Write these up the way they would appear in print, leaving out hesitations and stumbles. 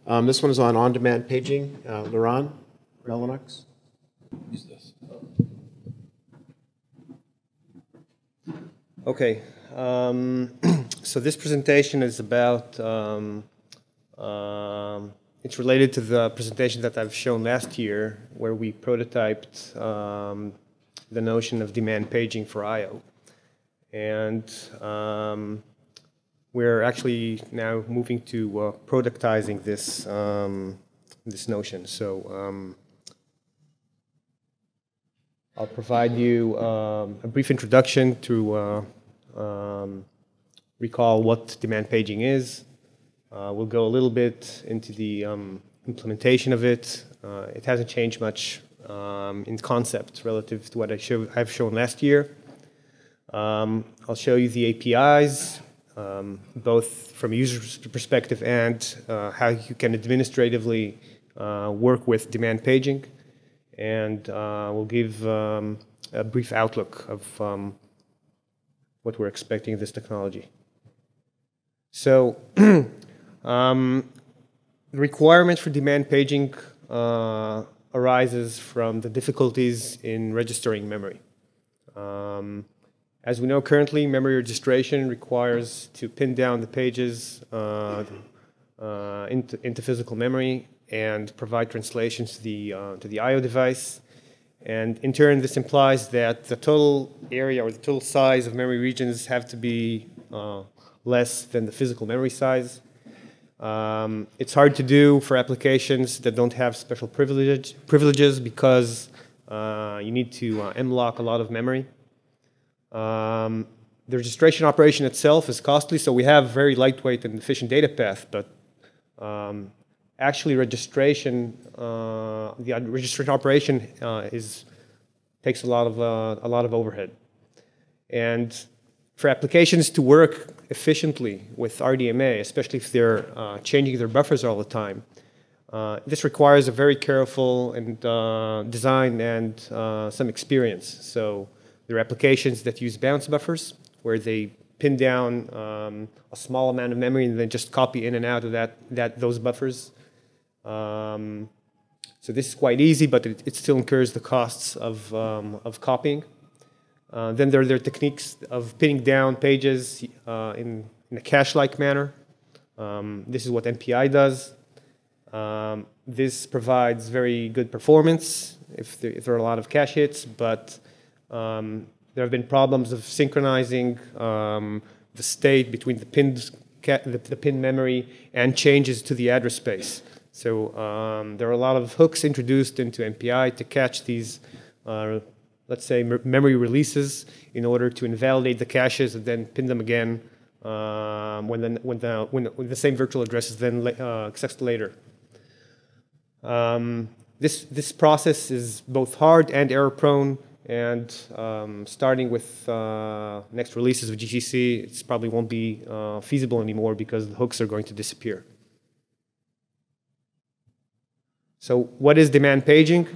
This one is on on-demand paging. Liran, Mellanox. Use this. Okay. So this presentation is about, it's related to the presentation that I've shown last year where we prototyped the notion of demand paging for I/O. And we're actually now moving to productizing this, this notion. So I'll provide you a brief introduction to recall what demand paging is. We'll go a little bit into the implementation of it. It hasn't changed much in concept relative to what I've shown last year. I'll show you the APIs, both from a user's perspective and how you can administratively work with demand paging. And we'll give a brief outlook of what we're expecting of this technology. So the requirement for demand paging arises from the difficulties in registering memory. As we know currently, memory registration requires to pin down the pages into physical memory and provide translations to the I/O device. And in turn, this implies that the total area or the total size of memory regions have to be less than the physical memory size. It's hard to do for applications that don't have special privileges because you need to M-lock a lot of memory. The registration operation itself is costly, so we have very lightweight and efficient data path, but actually registration, the registration operation takes a lot of overhead. And for applications to work efficiently with RDMA, especially if they're changing their buffers all the time, this requires a very careful and design and some experience. So there are applications that use bounce buffers, where they pin down a small amount of memory and then just copy in and out of those buffers. So this is quite easy, but it still incurs the costs of copying. Then there are techniques of pinning down pages in a cache-like manner. This is what MPI does. This provides very good performance if there are a lot of cache hits, but there have been problems of synchronizing the state between the pinned memory and changes to the address space. So there are a lot of hooks introduced into MPI to catch these, let's say, memory releases in order to invalidate the caches and then pin them again when the same virtual address is then accessed later. This process is both hard and error-prone, and starting with next releases of GCC, it probably won't be feasible anymore because the hooks are going to disappear. So what is demand paging?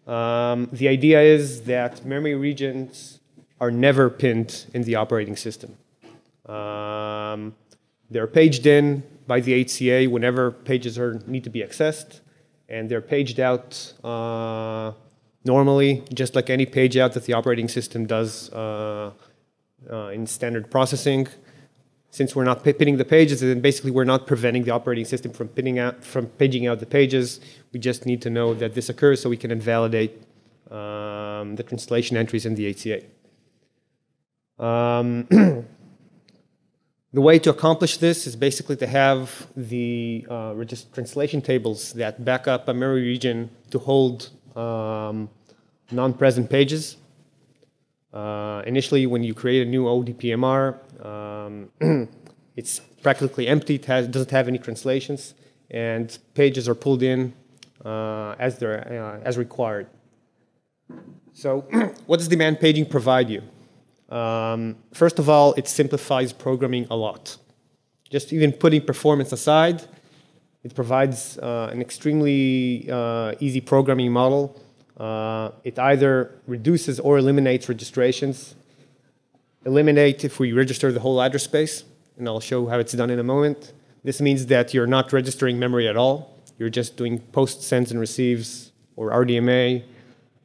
The idea is that memory regions are never pinned in the operating system. They're paged in by the HCA whenever pages need to be accessed, and they're paged out normally, just like any page out that the operating system does in standard processing. Since we're not pinning the pages, then basically we're not preventing the operating system from paging out the pages. We just need to know that this occurs so we can invalidate the translation entries in the HCA. The way to accomplish this is basically to have the translation tables that back up a memory region to hold non-present pages. Initially, when you create a new ODP MR, it's practically empty. It doesn't have any translations, and pages are pulled in as required. So, what does demand paging provide you? First of all, it simplifies programming a lot. Just even putting performance aside, it provides an extremely easy programming model. It either reduces or eliminates registrations. Eliminate if we register the whole address space, and I'll show how it's done in a moment. This means that you're not registering memory at all. You're just doing post sends and receives or RDMA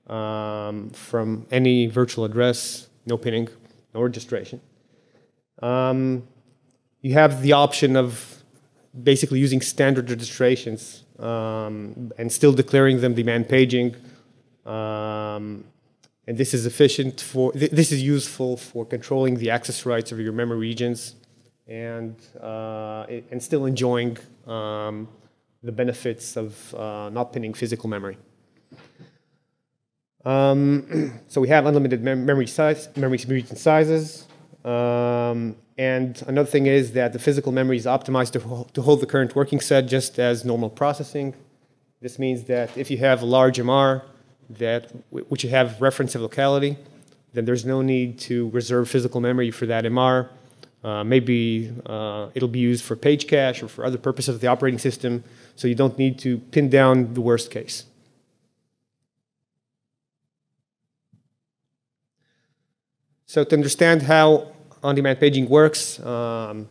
from any virtual address, no pinning, no registration. You have the option of basically using standard registrations and still declaring them demand paging. And this is efficient for, this is useful for controlling the access rights of your memory regions and still enjoying the benefits of not pinning physical memory. So we have unlimited memory region sizes. And another thing is that the physical memory is optimized to hold the current working set just as normal processing. This means that if you have a large MR which you have reference of locality, then there's no need to reserve physical memory for that MR. Maybe it'll be used for page cache or for other purposes of the operating system, so you don't need to pin down the worst case. So to understand how on-demand paging works, I've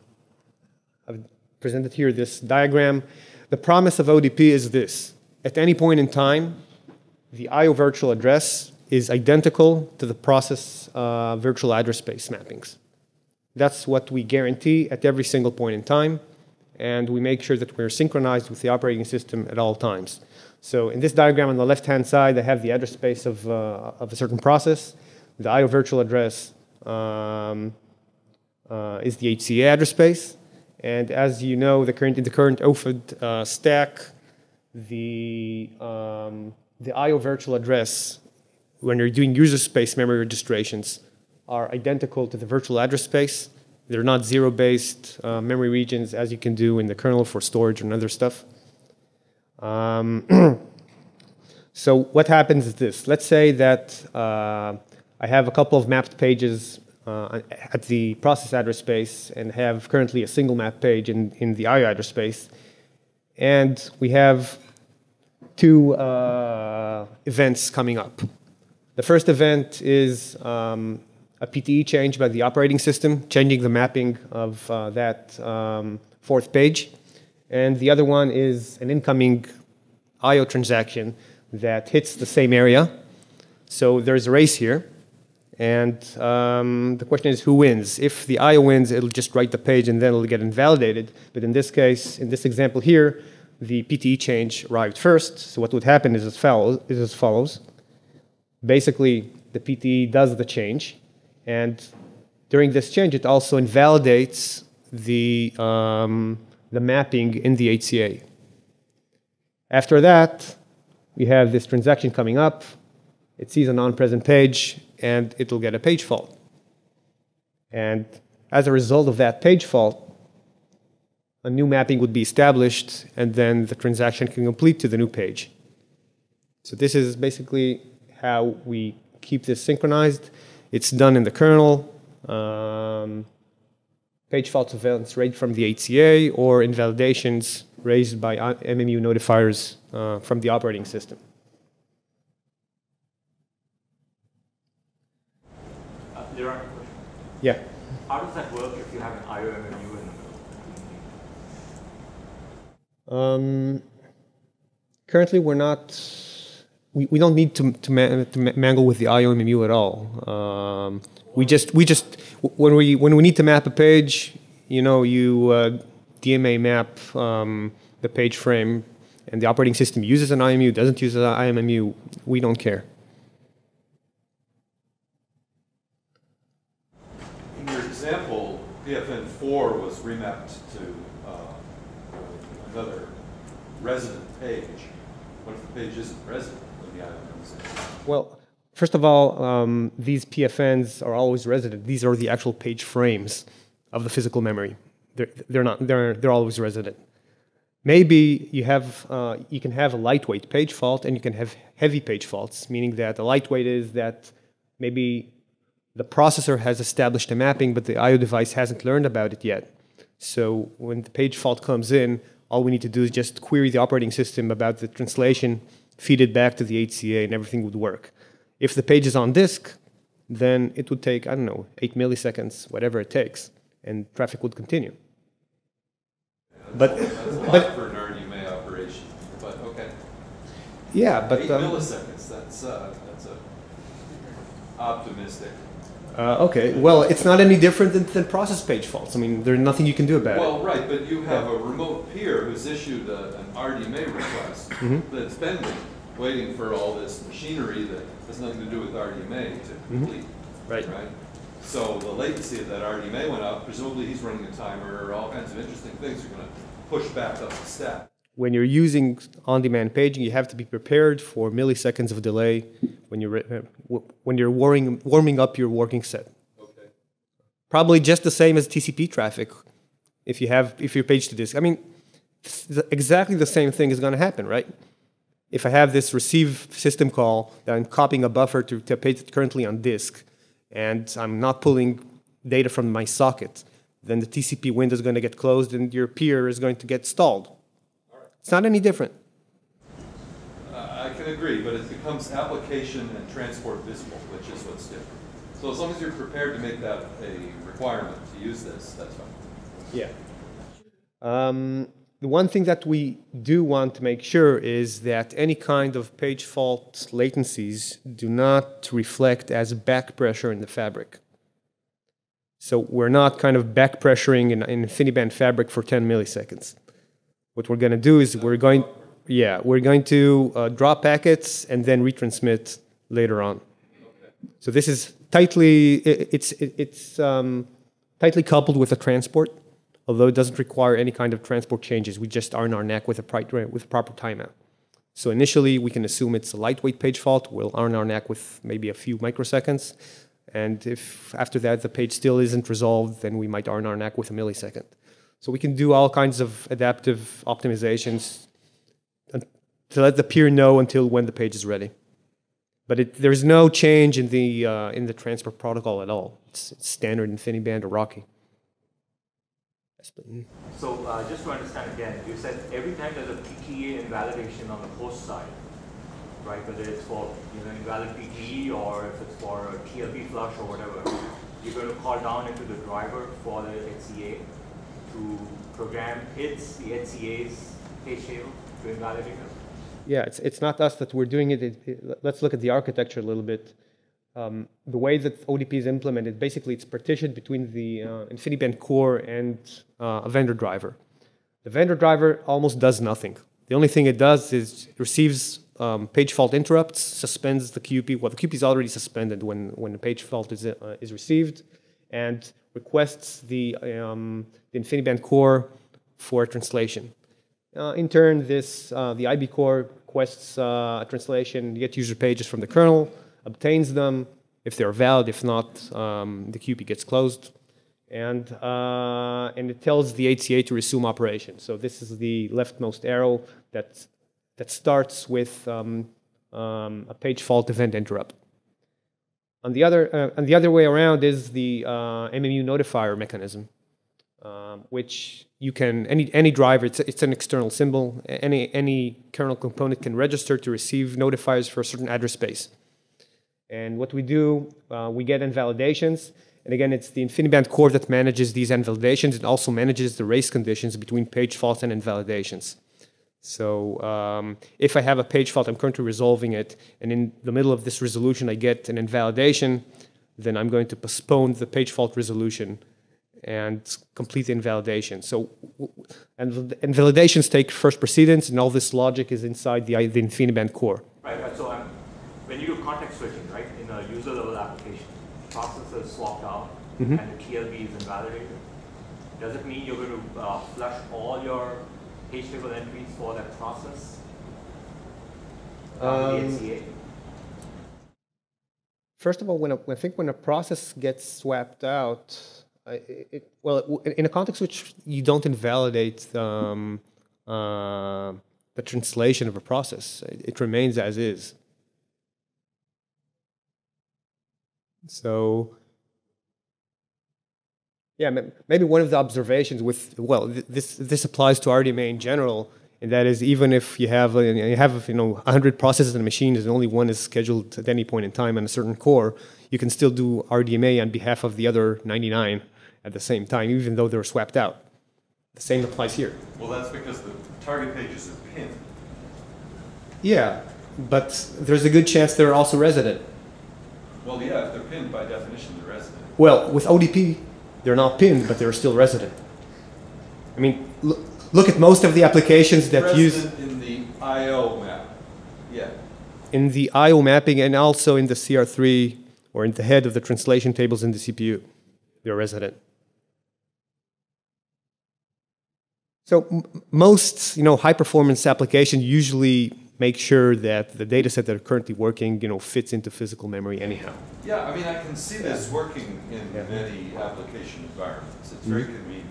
presented here this diagram. The promise of ODP is this. At any point in time, the I/O virtual address is identical to the process virtual address space mappings. That's what we guarantee at every single point in time, and we make sure that we're synchronized with the operating system at all times. So in this diagram on the left-hand side, I have the address space of a certain process. The I/O virtual address is the HCA address space, and as you know, in the current OFID stack, the I/O virtual address, when you're doing user space memory registrations, are identical to the virtual address space. They're not zero-based memory regions as you can do in the kernel for storage and other stuff. So what happens is this. Let's say that I have a couple of mapped pages at the process address space and have currently a single map page in the I/O address space. And we have two events coming up. The first event is a PTE change by the operating system, changing the mapping of that fourth page. And the other one is an incoming I/O transaction that hits the same area. So there's a race here. And the question is, who wins? If the I/O wins, it'll just write the page and then it'll get invalidated. But in this case, in this example here, the PTE change arrived first. So what would happen is as follows. Basically, the PTE does the change. And during this change, it also invalidates the mapping in the HCA. After that, we have this transaction coming up. It sees a non-present page, and it'll get a page fault. And as a result of that page fault, a new mapping would be established, and then the transaction can complete to the new page. So this is basically how we keep this synchronized. It's done in the kernel. Page faults events raised from the HCA or invalidations raised by MMU notifiers from the operating system. Liran, Yeah. how does that work if you have an I/O MMU in the middle? Currently, we're not. We don't need to mangle with the I/O MMU at all. We just when we need to map a page, you know, you DMA map the page frame, and the operating system uses an IMU, doesn't use an IMMU. We don't care. In your example, PFN4 was remapped to another resident page. What if the page isn't resident in the IMMU? Well, first of all, these PFNs are always resident. These are the actual page frames of the physical memory. They're always resident. Maybe you can have a lightweight page fault and you can have heavy page faults, meaning that the lightweight is that maybe the processor has established a mapping, but the I/O device hasn't learned about it yet. So when the page fault comes in, all we need to do is just query the operating system about the translation, feed it back to the HCA, and everything would work. If the page is on disk, then it would take, I don't know, 8 milliseconds, whatever it takes, and traffic would continue. But, That's a lot but for an RDMA operation, but okay. yeah, but 8 milliseconds, that's optimistic. okay. Well, it's not any different than process page faults. I mean, there's nothing you can do about it. Well, right, but you have a remote peer who's issued an RDMA request that's pending, waiting for all this machinery that has nothing to do with RDMA to complete. Right. Right? So the latency of that RDMA went up. Presumably he's running a timer, or all kinds of interesting things are going to push back up the stack. When you're using on-demand paging, you have to be prepared for milliseconds of delay when you're warming up your working set. Okay. Probably just the same as TCP traffic. If you're page to disk, I mean, exactly the same thing is going to happen, right? If I have this receive system call that I'm copying a buffer to a page that's currently on disk, and I'm not pulling data from my socket, then the TCP window is going to get closed and your peer is going to get stalled. It's not any different. I can agree, but it becomes application and transport visible, which is what's different. So as long as you're prepared to make that a requirement to use this, that's fine. Yeah. The one thing that we do want to make sure is that any kind of page fault latencies do not reflect as back pressure in the fabric. So we're not kind of back pressuring in InfiniBand fabric for 10 milliseconds. What we're going to do is we're going to drop packets and then retransmit later on. So this is tightly tightly coupled with a transport, although it doesn't require any kind of transport changes. We just iron our neck with a proper timeout. So initially, we can assume it's a lightweight page fault. We'll iron our neck with maybe a few microseconds. And if after that the page still isn't resolved, then we might iron our neck with a millisecond. So we can do all kinds of adaptive optimizations to let the peer know until when the page is ready. But there's no change in the transport protocol at all. It's standard InfiniBand or Rocky. So just to understand again, you said every time there's a PTA invalidation on the host side, right? Whether it's for invalid PTE or if it's for a TLB flush or whatever, you're going to call down into the driver for the HCA to program the HCA's page table to invalidate it. Yeah, it's not us that we're doing it. Let's look at the architecture a little bit. The way that ODP is implemented, basically it's partitioned between the InfiniBand core and a vendor driver. The vendor driver almost does nothing. The only thing it does is it receives page fault interrupts, suspends the QP. Well, the QP is already suspended when the page fault is received, and requests the InfiniBand core for a translation. In turn, the IB core requests a translation, get user pages from the kernel, obtains them. If they're valid, if not, the QP gets closed, and it tells the HCA to resume operation. So this is the leftmost arrow that starts with a page fault event interrupt. And the other way around is the MMU notifier mechanism, which you can any driver. It's an external symbol. Any kernel component can register to receive notifiers for a certain address space. And what we do, we get invalidations. And again, it's the InfiniBand core that manages these invalidations. It also manages the race conditions between page faults and invalidations. So if I have a page fault, I'm currently resolving it, and in the middle of this resolution I get an invalidation, then I'm going to postpone the page fault resolution and complete the invalidation. So and invalidations take first precedence, and all this logic is inside the InfiniBand core. Right, so when you do context switching, right, in a user level application, process is swapped out and the TLB is invalidated. Does it mean you're going to flush all your page table entries for that process? The HCA? First of all, I think when a process gets swapped out, in a context switch, you don't invalidate the translation of a process. It remains as is. So, yeah, maybe one of the observations this applies to RDMA in general, and that is even if you have 100 processes in a machine and only one is scheduled at any point in time on a certain core, you can still do RDMA on behalf of the other 99 at the same time, even though they're swapped out. The same applies here. Well, that's because the target pages are pinned. Yeah, but there's a good chance they're also resident. Well, yeah, if they're pinned, by definition, they're resident. Well, with ODP, they're not pinned, but they're still resident. I mean, look at most of the applications that use... Resident in the I.O. map, yeah. In the I.O. mapping and also in the CR3 or in the head of the translation tables in the CPU, they're resident. So most, high-performance applications usually make sure that the data set that are currently working, fits into physical memory anyhow. Yeah, I mean, I can see this working in many application environments. It's very convenient.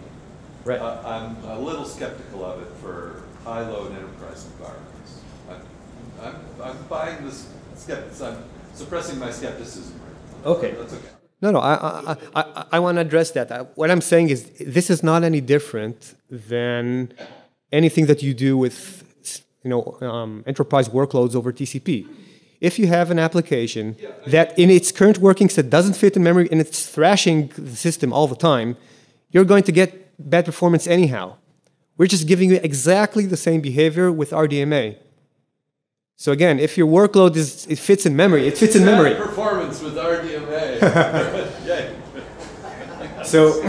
Right. I'm a little skeptical of it for high-load enterprise environments. I'm buying this skepticism. I'm suppressing my skepticism. Okay. That's okay. No, I want to address that. What I'm saying is this is not any different than anything that you do with enterprise workloads over TCP. If you have an application that in its current working set doesn't fit in memory and it's thrashing the system all the time, you're going to get bad performance anyhow. We're just giving you exactly the same behavior with RDMA. So again, if your workload it fits in memory, it fits in memory. Bad performance with RDMA. So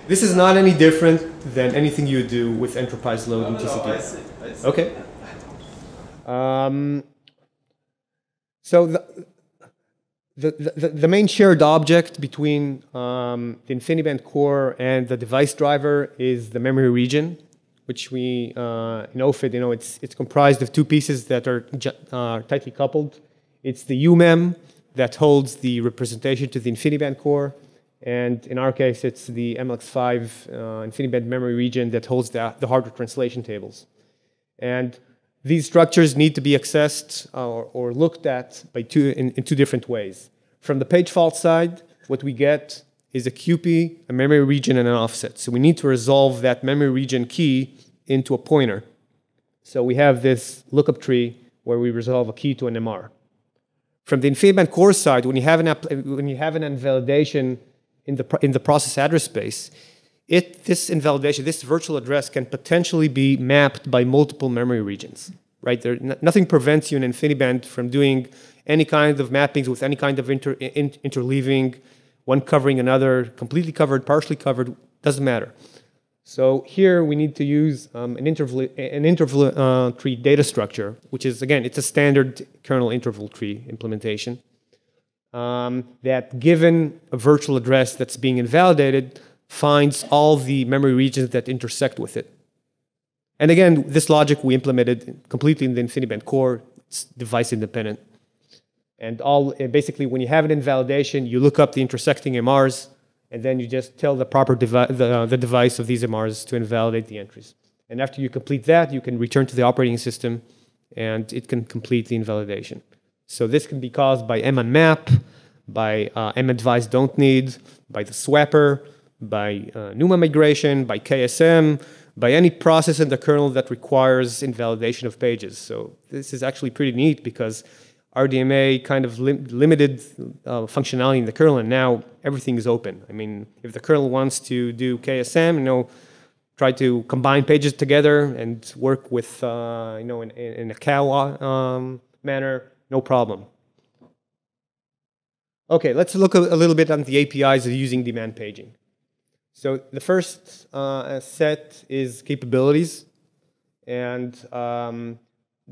this is not any different than anything you do with enterprise load in TCP. I see. Okay. So the main shared object between the InfiniBand core and the device driver is the memory region, which we in OFID, it's comprised of two pieces that are tightly coupled. It's the UMEM that holds the representation to the InfiniBand core, and in our case, it's the MLX5 InfiniBand memory region that holds the hardware translation tables. And these structures need to be accessed or looked at by in two different ways. From the page fault side, what we get is a QP, a memory region, and an offset. So we need to resolve that memory region key into a pointer. So we have this lookup tree where we resolve a key to an MR. From the InfiniBand core side, when you have an invalidation in the process address space, this invalidation, this virtual address, can potentially be mapped by multiple memory regions. Right? Nothing prevents you in InfiniBand from doing any kind of mappings with any kind of interleaving, one covering another, completely covered, partially covered, doesn't matter. So here we need to use an interval tree data structure, which is, again, it's a standard kernel interval tree implementation, that given a virtual address that's being invalidated, finds all the memory regions that intersect with it. And again, this logic we implemented completely in the InfiniBand core. It's device independent. And basically, when you have an invalidation, you look up the intersecting MRs, and then you just tell the proper the device of these MRs to invalidate the entries. And after you complete that, you can return to the operating system, and it can complete the invalidation. So this can be caused by munmap, by madvice don't need, by the swapper, by NUMA migration, by KSM, by any process in the kernel that requires invalidation of pages. So this is actually pretty neat because RDMA kind of limited functionality in the kernel, and now everything is open. I mean, if the kernel wants to do KSM, try to combine pages together and work with, in a cow manner, no problem. Okay, let's look a little bit on the APIs of using demand paging. So the first set is capabilities, and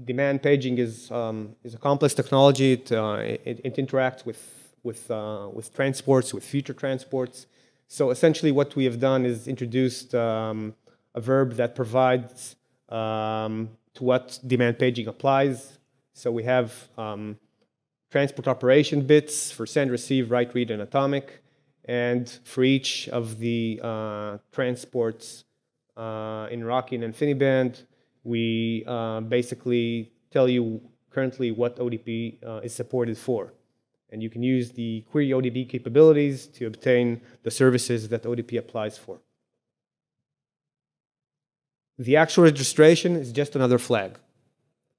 demand paging is a complex technology. It interacts with transports, with future transports. So essentially, what we have done is introduced a verb that provides to what demand paging applies. So we have transport operation bits for send, receive, write, read, and atomic. And for each of the transports in Rocky and InfiniBand, we basically tell you currently what ODP is supported for. And you can use the query ODP capabilities to obtain the services that ODP applies for. The actual registration is just another flag.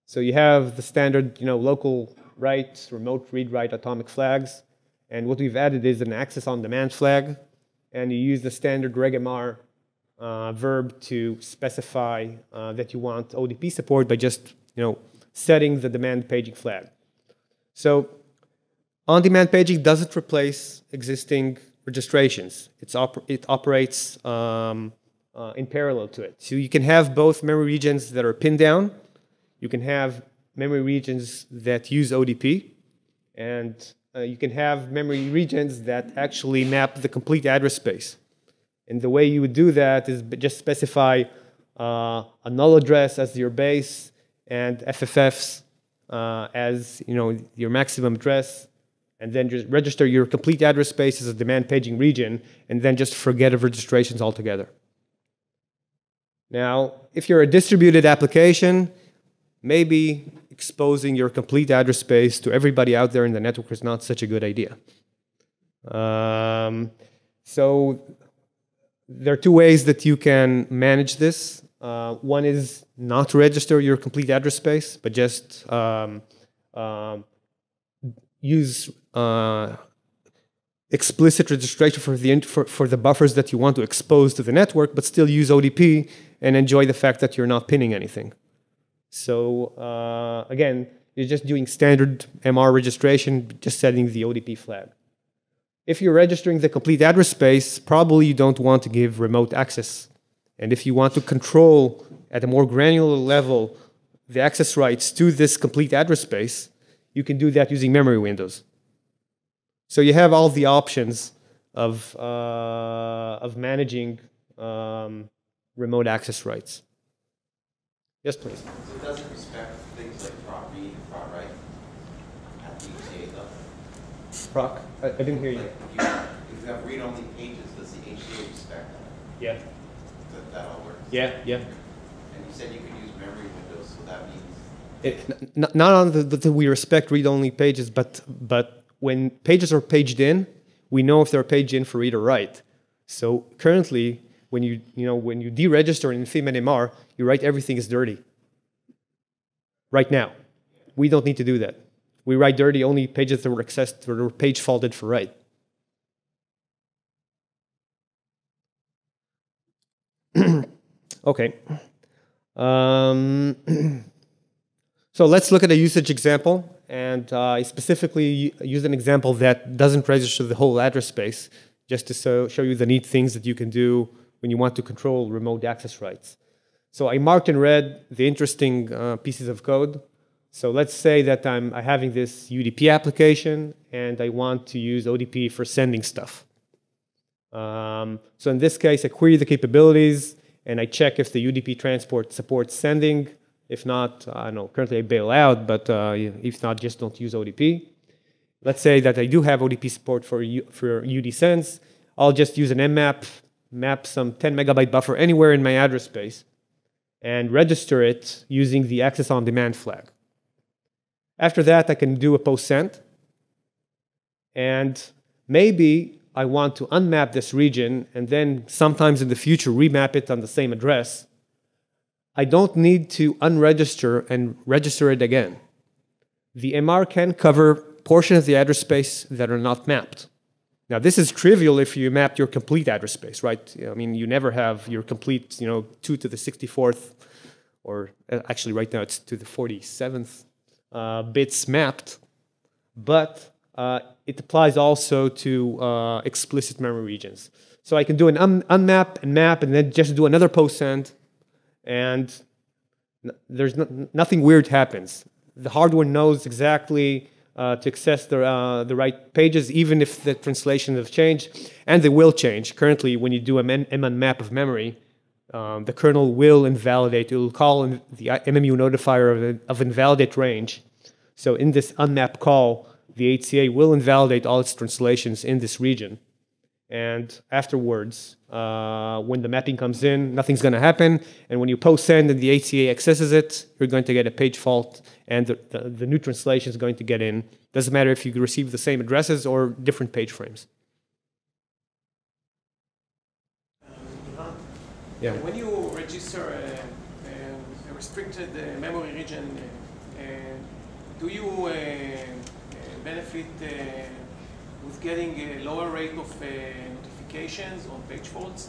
So you have the standard, local write, remote read, write, atomic flags. And what we've added is an access on demand flag. And you use the standard regmr verb to specify that you want ODP support by just setting the demand paging flag. So on-demand paging doesn't replace existing registrations. It operates in parallel to it. So you can have both memory regions that are pinned down. You can have memory regions that use ODP. And you can have memory regions that actually map the complete address space. And the way you would do that is just specify a null address as your base and FFFs as your maximum address, and then just register your complete address space as a demand paging region, and then just forget of registrations altogether. Now, if you're a distributed application, maybe exposing your complete address space to everybody out there in the network is not such a good idea. So there are two ways that you can manage this. One is not to register your complete address space, but just use explicit registration for the buffers that you want to expose to the network, but still use ODP and enjoy the fact that you're not pinning anything. So again, you're just doing standard MR registration, just setting the ODP flag. If you're registering the complete address space, probably you don't want to give remote access. And if you want to control at a more granular level the access rights to this complete address space, you can do that using memory windows. So you have all the options of managing remote access rights. Yes, please. So it doesn't respect things like prop read and prop write at the HCA level? Proc? I didn't hear you. Like if you have read-only pages, does the HCA respect that? Yeah. That all works? Yeah, yeah. And you said you could use memory windows, so that means? Not on the we respect read-only pages, but when pages are paged in, we know if they're paged in for read or write. So currently, when you deregister in FIM and MR, you write everything is dirty. Right now, we don't need to do that. We write dirty only pages that were accessed or were page faulted for write. Okay. So let's look at a usage example, and I specifically use an example that doesn't register the whole address space, just to show you the neat things that you can do when you want to control remote access rights. So I marked in red the interesting pieces of code. So let's say that I'm having this UDP application, and I want to use ODP for sending stuff. So in this case, I query the capabilities, and I check if the UDP transport supports sending. If not, I don't know, currently I bail out, but if not, just don't use ODP. Let's say that I do have ODP support for UD sends. I'll just use an mmap, map some 10 megabyte buffer anywhere in my address space, and register it using the access on demand flag. After that, I can do a post send. And maybe I want to unmap this region and then sometimes in the future remap it on the same address. I don't need to unregister and register it again. The MR can cover portions of the address space that are not mapped. Now, this is trivial if you mapped your complete address space, right? I mean, you never have your complete, 2 to the 64th, or actually right now it's to the 47th bits mapped. But it applies also to explicit memory regions. So I can do an unmap and map and then just do another post send. And there's nothing weird happens. The hardware knows exactly to access the right pages, even if the translations have changed, and they will change. Currently, when you do a MN map of memory, the kernel will invalidate. It will call the MMU notifier of invalidate range. So in this unmap call, the HCA will invalidate all its translations in this region. And afterwards, when the mapping comes in, nothing's going to happen. And when you post send and the HCA accesses it, you're going to get a page fault, and the new translation is going to get in. Doesn't matter if you receive the same addresses or different page frames. Yeah. When you register a restricted memory region, do you benefit with getting a lower rate of notifications on page faults?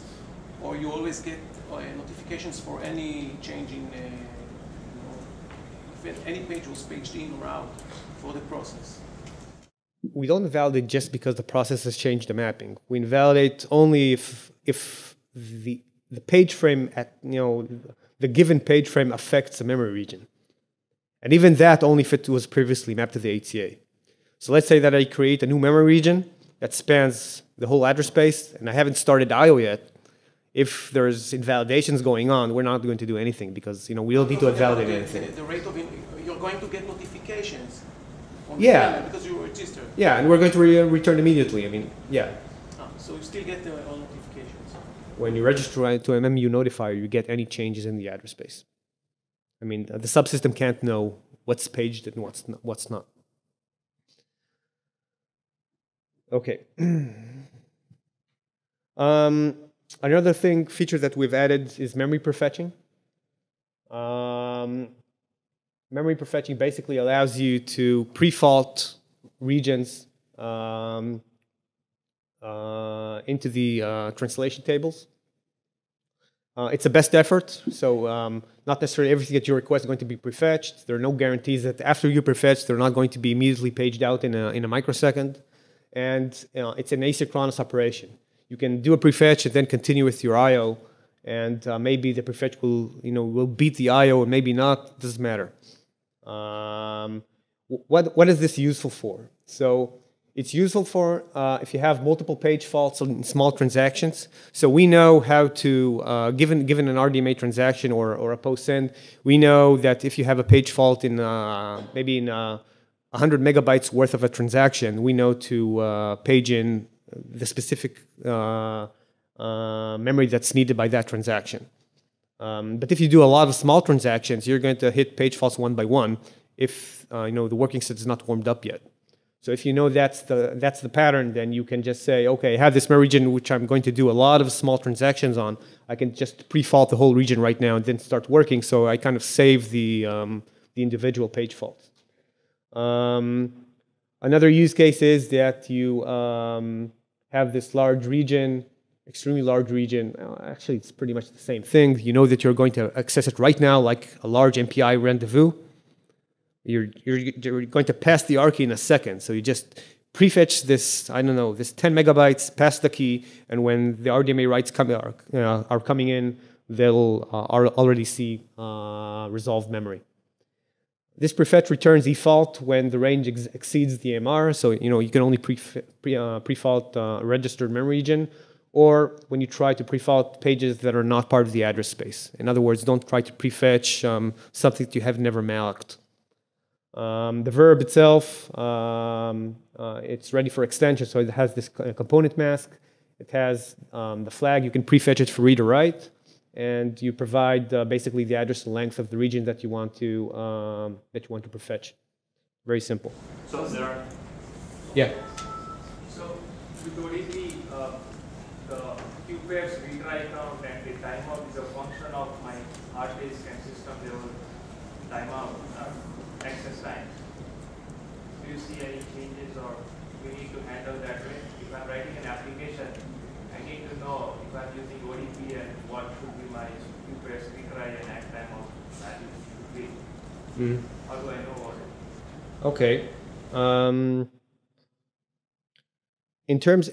or you always get notifications for any change in, if any page was paged in or out for the process? We don't invalidate just because the process has changed the mapping. We invalidate only if the page frame the given page frame affects the memory region. And even that only if it was previously mapped to the HCA. So let's say that I create a new memory region that spans the whole address space, and I haven't started IO yet. If there's invalidations going on, we're not going to do anything because we don't need to invalidate anything. The rate of you're going to get notifications. Yeah. Because you registered. Yeah, and we're going to return immediately. I mean, yeah. So you still get all notifications. When you register to a MMU notifier, you get any changes in the address space. I mean, the subsystem can't know what's paged and what's not. Okay. Another feature that we've added is memory prefetching. Memory prefetching basically allows you to pre-fault regions into the translation tables. It's a best effort, so not necessarily everything that you request is going to be prefetched. There are no guarantees that after you prefetch, they're not going to be immediately paged out in a microsecond. And it's an asynchronous operation. You can do a prefetch and then continue with your I/O, and maybe the prefetch will beat the I/O, and maybe not. It doesn't matter. What is this useful for? So it's useful for if you have multiple page faults in small transactions. So we know how to, given an RDMA transaction or a post-send, we know that if you have a page fault in maybe in 100 megabytes worth of a transaction, we know to page in the specific memory that's needed by that transaction. But if you do a lot of small transactions, you're going to hit page faults one by one if the working set is not warmed up yet. So if you know that's the pattern, then you can just say, okay, I have this memory region which I'm going to do a lot of small transactions on. I can just pre-fault the whole region right now and then start working. So I kind of save the individual page faults. Another use case is that you have this large region, extremely large region. Actually, it's pretty much the same thing. You know that you're going to access it right now, like a large MPI rendezvous. You're going to pass the ARCHI in a second. So you just prefetch this, I don't know, this 10 megabytes, pass the key, and when the RDMA writes are coming in, they'll already see resolved memory. This prefetch returns default when the range exceeds the MR, so you can only pre-fault registered memory region, or when you try to pre-fault pages that are not part of the address space. In other words, don't try to prefetch something that you have never malloced. The verb itself, it's ready for extension, so it has this component mask. It has the flag. You can prefetch it for read or write, and you provide basically the address and length of the region that you want to prefetch. Very simple. So there are. Yeah. So with ODP, the Q pairs read write count and the timeout is a function of my hard disk and system level timeout access time. Do you see any changes, or we need to handle that way? If I'm writing an application, I need to know if I'm using ODP and what should be my Q pairs read write and act timeout values should be. How do I know about it? Okay. In terms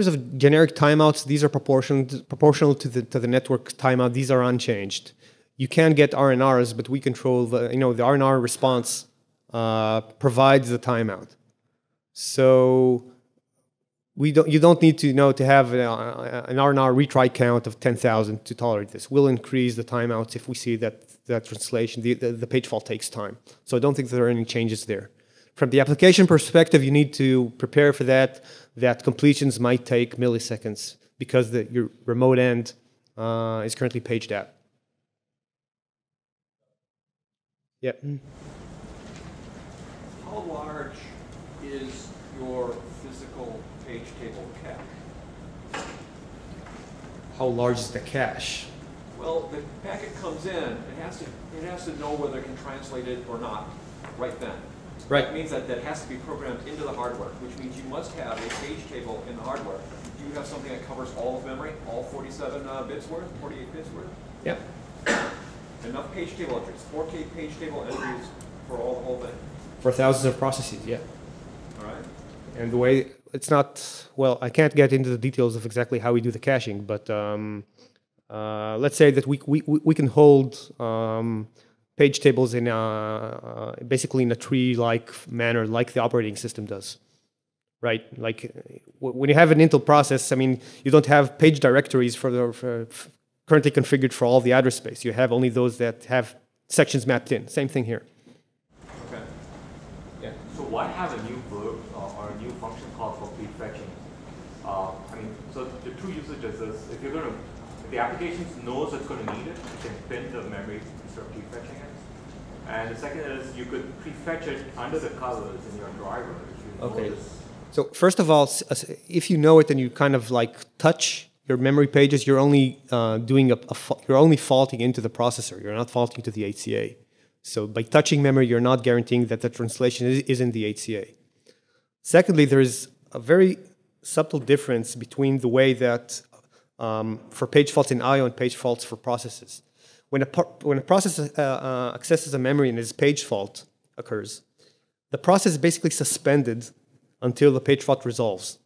of generic timeouts, these are proportional to the network timeout. These are unchanged. You can get RNRs, but we control the RNR response provides the timeout. So you don't need to have an RNR retry count of 10,000 to tolerate this. We'll increase the timeouts if we see that translation, the page fault takes time. So I don't think there are any changes there. From the application perspective, you need to prepare for that completions might take milliseconds because your remote end is currently paged out. Yeah. How large is your physical page table cache? How large is the cache? Well, the packet comes in, it has to know whether it can translate it or not right then. Right. That means that has to be programmed into the hardware, which means you must have a page table in the hardware. Do you have something that covers all of memory, all 47 bits worth, 48 bits worth? Yeah. Enough page table entries, 4K page table entries for all the whole thing. For thousands of processes, yeah. All right. And the way it's not, well, I can't get into the details of exactly how we do the caching, but let's say that we can hold page tables in basically in a tree-like manner, like the operating system does, right? Like when you have an Intel process, I mean, you don't have page directories for currently configured for all the address space. You have only those that have sections mapped in. Same thing here. Okay. Yeah. So why have a new verb or a new function called for prefetching? I mean, so the true usage is this: if the application knows it's going to need it, you can pin the memory instead of prefetching it. And the second is you could prefetch it under the covers in your driver. If you Okay. notice. So first of all, if you know it and you kind of like touch your memory pages, you're only doing you're only faulting into the processor. You're not faulting to the HCA. So by touching memory, you're not guaranteeing that the translation is in the HCA. Secondly, there is a very subtle difference between the way that for page faults in I/O and page faults for processes. When a process accesses a memory and its page fault occurs, the process is basically suspended until the page fault resolves.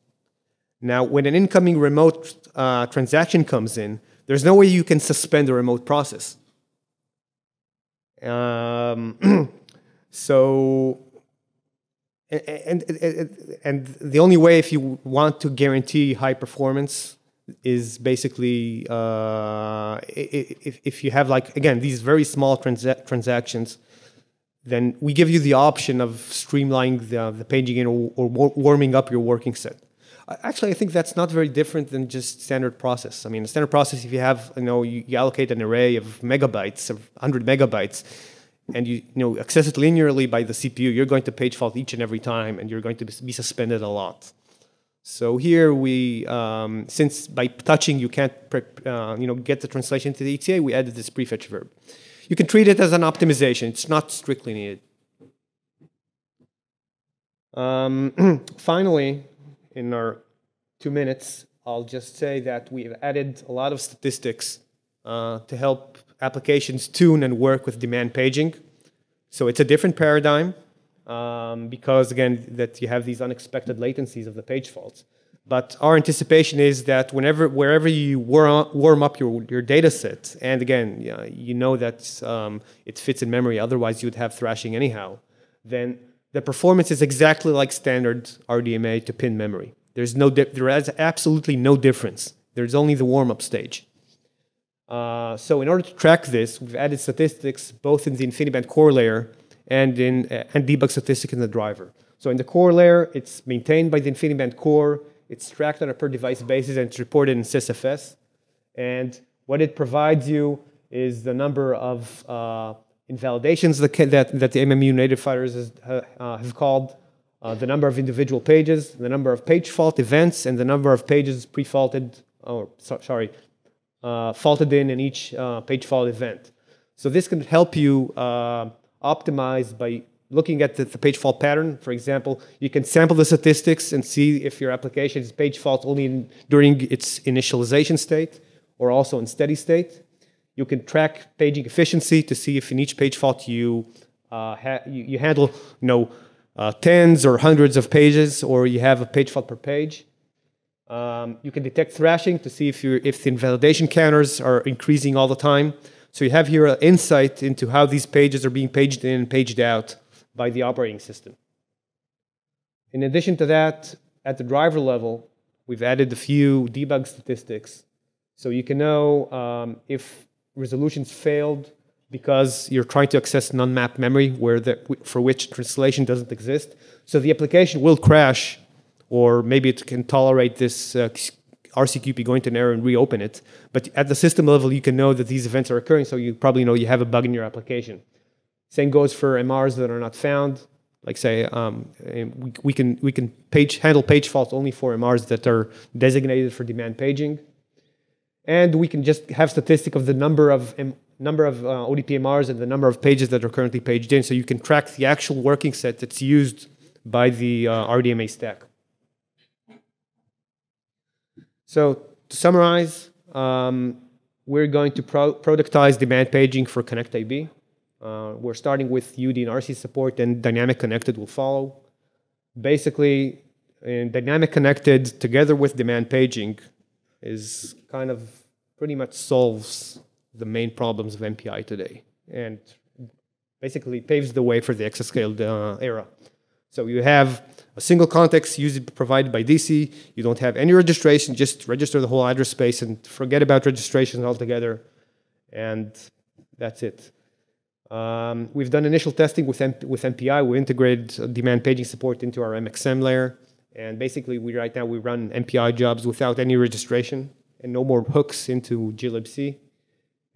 Now, when an incoming remote transaction comes in, there's no way you can suspend a remote process. So, and the only way if you want to guarantee high performance is basically if you have, like, again, these very small transactions, then we give you the option of streamlining the paging in or warming up your working set. Actually, I think that's not very different than just standard process. I mean, a standard process, if you have, you allocate an array of megabytes, of 100 megabytes, and you access it linearly by the CPU, you're going to page fault each and every time, and you're going to be suspended a lot. So here we, since by touching you can't, get the translation to the ETA, we added this prefetch verb. You can treat it as an optimization. It's not strictly needed. Finally, in our 2 minutes, I'll just say that we've added a lot of statistics to help applications tune and work with demand paging. So it's a different paradigm because, again, that you have these unexpected latencies of the page faults. But our anticipation is that wherever you warm up your data set, and again, you know that it fits in memory, otherwise you'd have thrashing anyhow, then the performance is exactly like standard RDMA to pin memory. There is absolutely no difference. There's only the warm-up stage. So in order to track this, we've added statistics both in the InfiniBand core layer and debug statistic in the driver. So in the core layer, it's maintained by the InfiniBand core. It's tracked on a per-device basis, and it's reported in sysfs. And what it provides you is the number of invalidations that the MMU native fighters have called, the number of individual pages, the number of page fault events, and the number of pages pre-faulted, faulted in each page fault event. So this can help you optimize by looking at the page fault pattern. For example, you can sample the statistics and see if your application is page fault only during its initialization state or also in steady state. You can track paging efficiency to see if in each page fault you handle tens or hundreds of pages, or you have a page fault per page. You can detect thrashing to see if the invalidation counters are increasing all the time. So you have here an insight into how these pages are being paged in and paged out by the operating system. In addition to that, at the driver level, we've added a few debug statistics. So you can know if resolutions failed because you're trying to access non-mapped memory for which translation doesn't exist. So the application will crash, or maybe it can tolerate this RCQP going to an error and reopen it. But at the system level, you can know that these events are occurring, so you probably know you have a bug in your application. Same goes for MRs that are not found. Like say, we can handle page faults only for MRs that are designated for demand paging. And we can just have statistic of the number of ODP MRs and the number of pages that are currently paged in, so you can track the actual working set that's used by the RDMA stack. So to summarize, we're going to productize demand paging for Connect IB. We're starting with UD and RC support, and dynamic connected will follow. Basically, dynamic connected together with demand paging is kind of pretty much solves the main problems of MPI today, and basically paves the way for the exascale era. So you have a single context provided by DC. You don't have any registration, just register the whole address space and forget about registrations altogether. And that's it. We've done initial testing with MPI. We integrated demand paging support into our MXM layer. And basically, right now we run MPI jobs without any registration and no more hooks into glibc.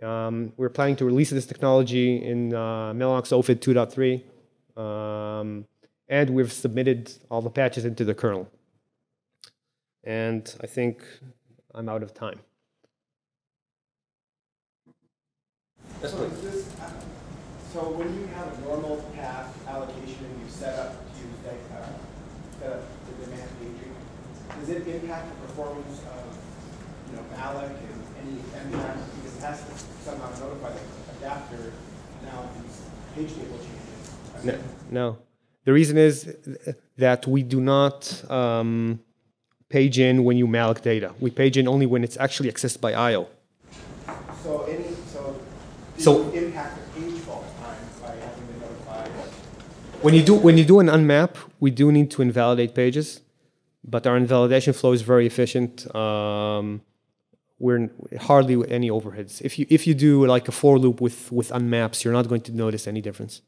We're planning to release this technology in Mellanox OFID 2.3. And we've submitted all the patches into the kernel. And I think I'm out of time. So when you have a normal path allocation and you set up the demand paging, does it impact the performance of malloc and any MPI? Because it has to somehow notify the adapter now these page table changes. No. The reason is that we do not page in when you malloc data. We page in only when it's actually accessed by I/O. So you impact the page fault time by having to notify? When you do an unmap, we do need to invalidate pages, but our invalidation flow is very efficient. We're hardly any overheads. If you do like a for loop with unmaps, you're not going to notice any difference.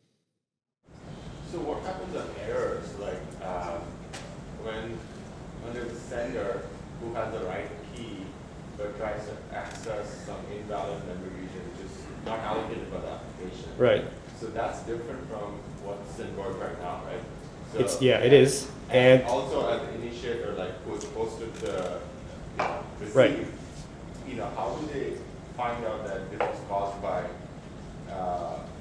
So what happens on errors, like when there's a sender who has the right key but tries to access some invalid memory region which is not allocated by the application? Right. So that's different from what's in work right now, right? So, it is. And also as an initiator, like who's supposed to receive, Right. How do they find out that this was caused by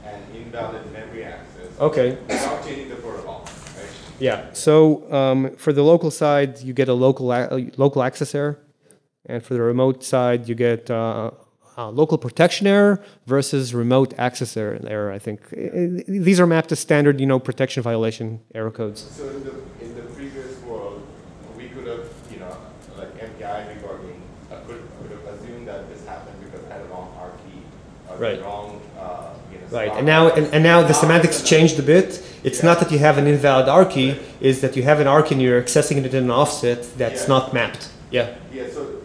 an invalid memory access? Okay. Without changing the protocol, right? Yeah. So for the local side, you get a local access error, and for the remote side, you get local protection error versus remote access error. I think these are mapped to standard, protection violation error codes. So in the previous world, we could have, like MPI debugging, could have assumed that this happened because I had a wrong R key or Right. the wrong, Right, and now the semantics changed a bit. It's not that you have an invalid R key, is that you have an R key and you're accessing it in an offset that's not mapped. Yeah. Yeah, so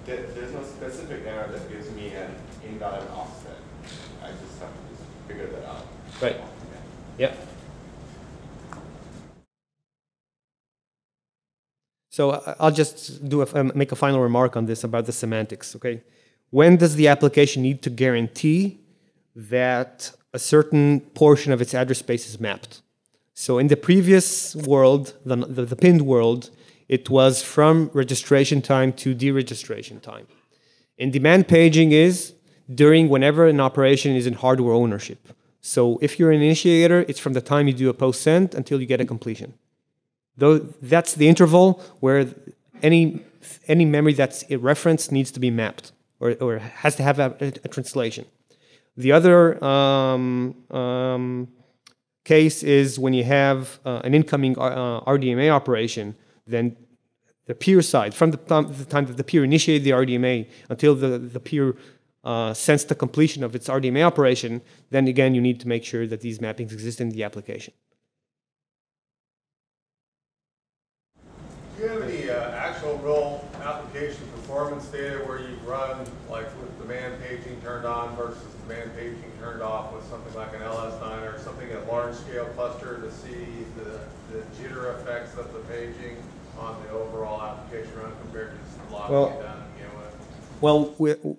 there's no specific error that gives me an invalid offset. I just have to figure that out. Right. Yeah. So I'll just make a final remark on this about the semantics. Okay, when does the application need to guarantee that a certain portion of its address space is mapped? So in the previous world, the pinned world, it was from registration time to deregistration time. In demand paging is whenever an operation is in hardware ownership. So if you're an initiator, it's from the time you do a post send until you get a completion. That's the interval where any memory that's a reference needs to be mapped or has to have a translation. The other case is when you have an incoming RDMA operation, then the peer side, from the time that the peer initiated the RDMA until the peer sends the completion of its RDMA operation, then again you need to make sure that these mappings exist in the application. Do you have any actual real application performance data where you've run, like with demand paging turned on versus demand paging turned off with something like an LS9 or something at large scale cluster to see the jitter effects of the paging on the overall application run compared to just locking it down and begin with? Well,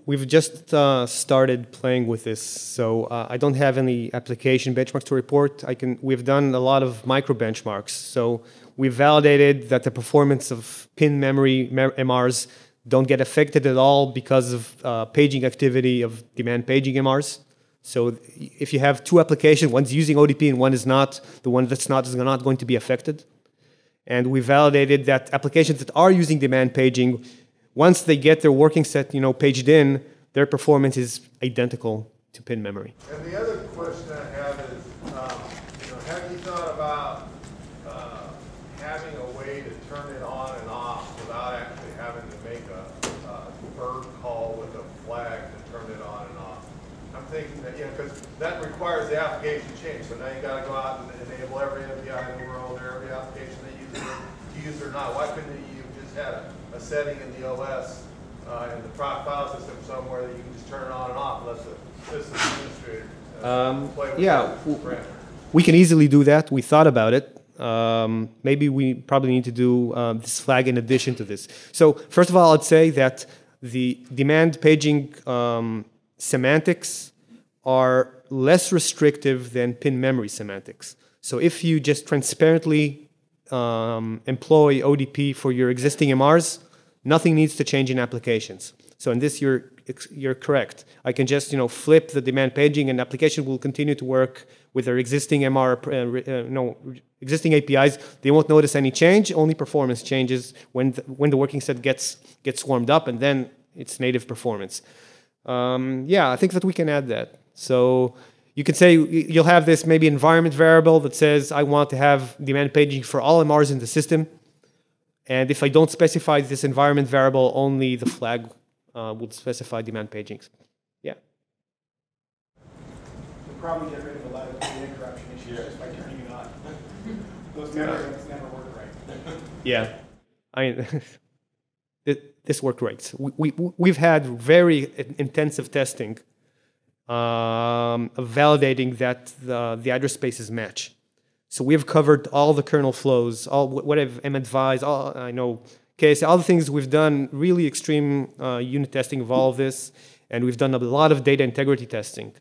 we've just started playing with this, so I don't have any application benchmarks to report. We've done a lot of micro benchmarks, so we've validated that the performance of pin memory MRs don't get affected at all because of paging activity of demand paging MRs. So if you have two applications, one's using ODP and one is not, the one that's not is not going to be affected. And we validated that applications that are using demand paging, once they get their working set, paged in, their performance is identical to pin memory. And the other question I have is, have you thought about having a way to turn it on and off without actually having to make a bird call with a flag to turn it on and off? I'm thinking that, because that requires the application change. So now you got to go out and enable every API in the world or every application that uses it to use or not. Why couldn't you just had a setting in the OS in the file system somewhere that you can just turn it on and off unless the system administrator play with yeah, the parameter? we can easily do that. We thought about it. Maybe we probably need to do this flag in addition to this. So first of all, I'd say that the demand paging semantics are less restrictive than pin memory semantics. So if you just transparently employ ODP for your existing MRs, nothing needs to change in applications. So in this, you're correct. I can just flip the demand paging, and application will continue to work with their existing existing APIs. They won't notice any change. Only performance changes when the working set gets warmed up, and then it's native performance. Yeah, I think that we can add that. So you can say you'll have this maybe environment variable that says I want to have demand paging for all MRs in the system. And if I don't specify this environment variable, only the flag would specify demand pagings. Yeah. You'll probably get rid of a lot of data corruption issues just by turning it on. Those memory links never work right. Yeah. I mean, this worked right. We've had very intensive testing of validating that the address spaces match. So we've covered all the kernel flows, whatevermadvise, I know KSA, all the things we've done, really extreme unit testing of all of this, and we've done a lot of data integrity testing,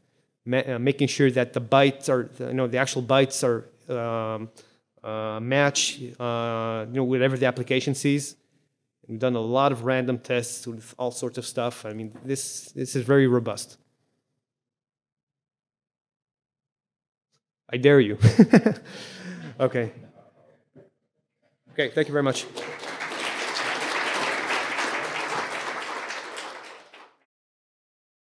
making sure that the bytes are, the actual bytes are match, whatever the application sees. We've done a lot of random tests with all sorts of stuff. I mean, this is very robust. I dare you. Okay. Okay, thank you very much.